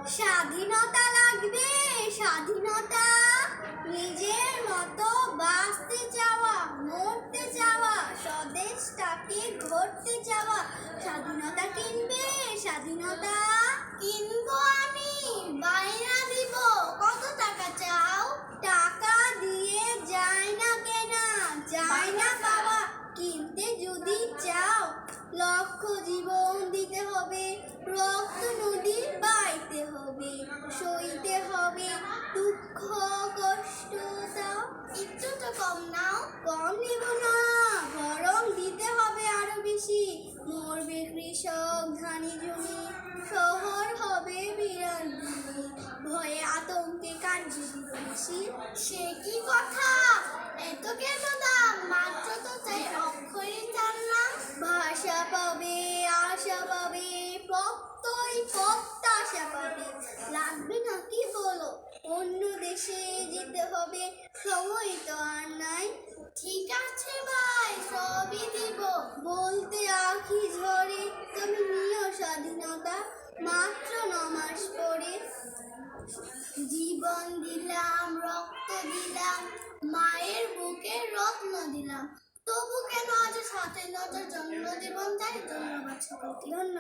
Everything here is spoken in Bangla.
স্বাধীনতা লাগবে, স্বাধীনতা। নিজের মতো বাঁচতে চাওয়া, মরতে চাওয়া, স্বদেশটাকে গড়তে চাওয়া। স্বাধীনতা কিনবে, স্বাধীনতা। কিনবো আমি, বায়না দিব। কত টাকা চাও? টাকা দিয়ে যায় না কেনা, যায় না পাওয়া। কিনতে যদি চাও লক্ষ জীবন দিতে হবে, রক্ত নদী বাইতে হবে, সইতে হবে দুঃখ কষ্ট। তাও একটু তো কম নাও। কম নিব না, বরং দিতে হবে আরো বেশি। মরবে কৃষক ধানি জমি, শহর হবে বিরান ভূমি, ভয়ে আতঙ্কে কাটবে বেশি। সে কি কথা, এত কেন দাম? মাত্র তো চাই অক্ষরে জানলাম। ভাষা পাবে, আশা পাবে, প্রত্যয় প্রত্যাশা পাবে। লাগবে না কি বলো, অন্য দেশে যেতে হবে, সময় তো আর নাই। ঠিক আছে ভাই, সবই দিব। বলতে আখি ঝরে, তুমি নিও স্বাধীনতা মাত্র 9 মাস পরে। জীবন দিলাম, রক্ত দিলাম, মায়ের বুকে রত্ন দিলাম, তবু কেন আজ স্বাধীনতার জন্য জীবন চাই? ধন্যবাদ সকলকে। ধন্যবাদ।